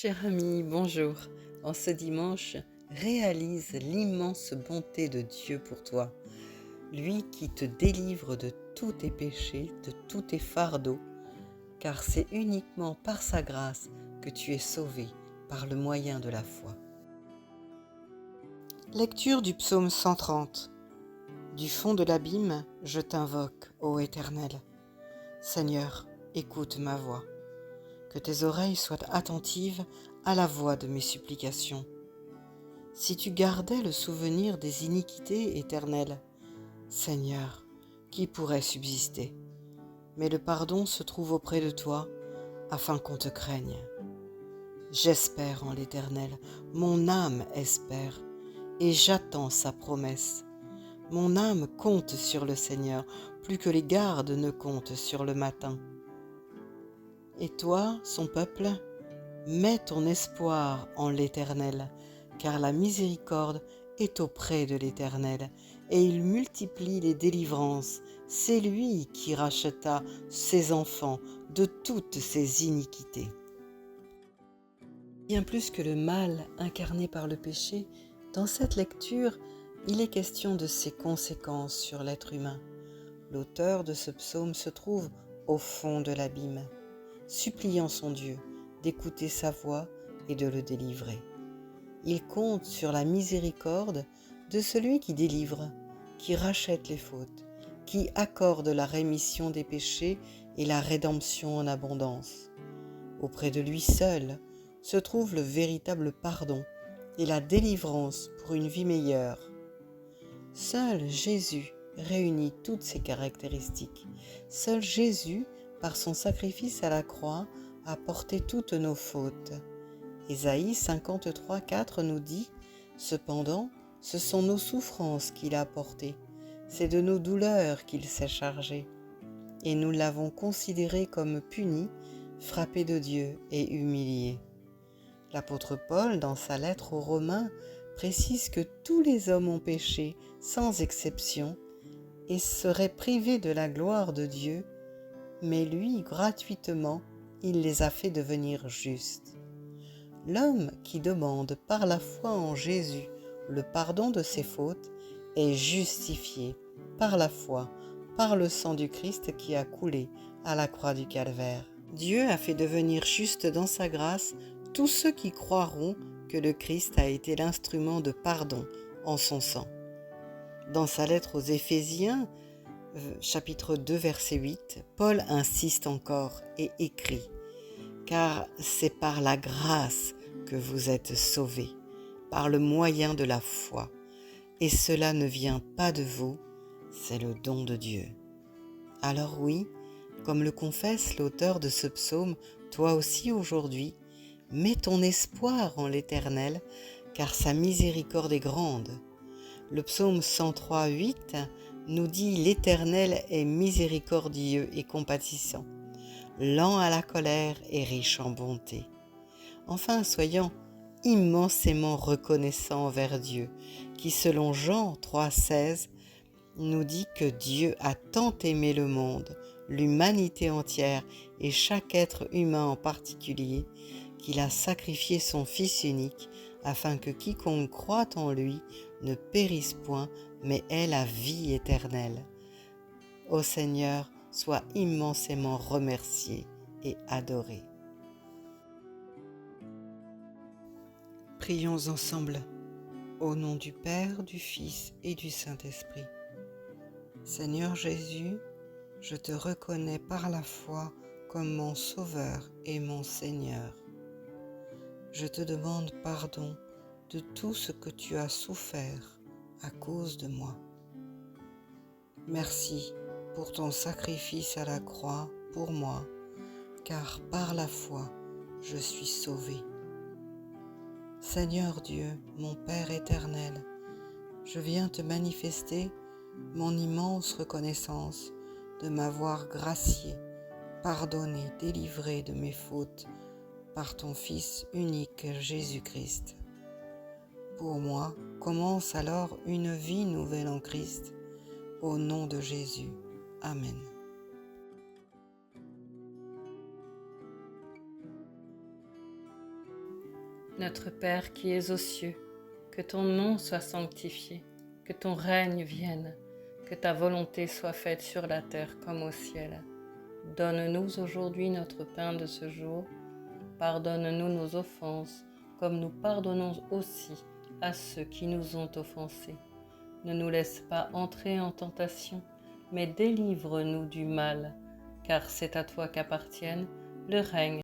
Cher ami, bonjour. En ce dimanche, réalise l'immense bonté de Dieu pour toi. Lui qui te délivre de tous tes péchés, de tous tes fardeaux, car c'est uniquement par sa grâce que tu es sauvé par le moyen de la foi. Lecture du psaume 130. Du fond de l'abîme, je t'invoque, ô Éternel. Seigneur, écoute ma voix. Que tes oreilles soient attentives à la voix de mes supplications. Si tu gardais le souvenir des iniquités éternelles, Seigneur, qui pourrait subsister? Mais le pardon se trouve auprès de toi, afin qu'on te craigne. J'espère en l'Éternel, mon âme espère, et j'attends sa promesse. Mon âme compte sur le Seigneur, plus que les gardes ne comptent sur le matin. Et toi, son peuple, mets ton espoir en l'Éternel, car la miséricorde est auprès de l'Éternel, et il multiplie les délivrances. C'est lui qui racheta ses enfants de toutes ses iniquités. Bien plus que le mal incarné par le péché, dans cette lecture, il est question de ses conséquences sur l'être humain. L'auteur de ce psaume se trouve au fond de l'abîme, suppliant son Dieu d'écouter sa voix et de le délivrer. Il compte sur la miséricorde de celui qui délivre, qui rachète les fautes, qui accorde la rémission des péchés et la rédemption en abondance. Auprès de lui seul se trouve le véritable pardon et la délivrance pour une vie meilleure. Seul Jésus réunit toutes ces caractéristiques. Seul Jésus, par son sacrifice à la croix, a porté toutes nos fautes. Ésaïe 53,4 nous dit « Cependant, ce sont nos souffrances qu'il a portées, c'est de nos douleurs qu'il s'est chargé, et nous l'avons considéré comme puni, frappé de Dieu et humilié. » L'apôtre Paul, dans sa lettre aux Romains, précise que tous les hommes ont péché, sans exception, et seraient privés de la gloire de Dieu, mais lui, gratuitement, il les a fait devenir justes. L'homme qui demande par la foi en Jésus le pardon de ses fautes est justifié par la foi, par le sang du Christ qui a coulé à la croix du Calvaire. Dieu a fait devenir justes dans sa grâce tous ceux qui croiront que le Christ a été l'instrument de pardon en son sang. Dans sa lettre aux Éphésiens, chapitre 2, verset 8, Paul insiste encore et écrit « Car c'est par la grâce que vous êtes sauvés, par le moyen de la foi, et cela ne vient pas de vous, c'est le don de Dieu. » Alors oui, comme le confesse l'auteur de ce psaume, toi aussi aujourd'hui, mets ton espoir en l'Éternel, car sa miséricorde est grande. Le psaume 103,8 nous dit « L'Éternel est miséricordieux et compatissant, lent à la colère et riche en bonté. » Enfin, soyons immensément reconnaissants envers Dieu, qui selon Jean 3,16 nous dit que Dieu a tant aimé le monde, l'humanité entière et chaque être humain en particulier, qu'il a sacrifié son Fils unique afin que quiconque croit en lui ne périsse point, mais ait la vie éternelle. Ô Seigneur, sois immensément remercié et adoré. Prions ensemble, au nom du Père, du Fils et du Saint-Esprit. Seigneur Jésus, je te reconnais par la foi comme mon Sauveur et mon Seigneur. Je te demande pardon de tout ce que tu as souffert à cause de moi. Merci pour ton sacrifice à la croix pour moi, car par la foi, je suis sauvé. Seigneur Dieu, mon Père éternel, je viens te manifester mon immense reconnaissance de m'avoir gracié, pardonné, délivré de mes fautes par ton Fils unique Jésus-Christ. Pour moi, commence alors une vie nouvelle en Christ, au nom de Jésus. Amen. Notre Père qui es aux cieux, que ton nom soit sanctifié, que ton règne vienne, que ta volonté soit faite sur la terre comme au ciel. Donne-nous aujourd'hui notre pain de ce jour. Pardonne-nous nos offenses, comme nous pardonnons aussi à ceux qui nous ont offensés. Ne nous laisse pas entrer en tentation, mais délivre-nous du mal, car c'est à toi qu'appartiennent le règne,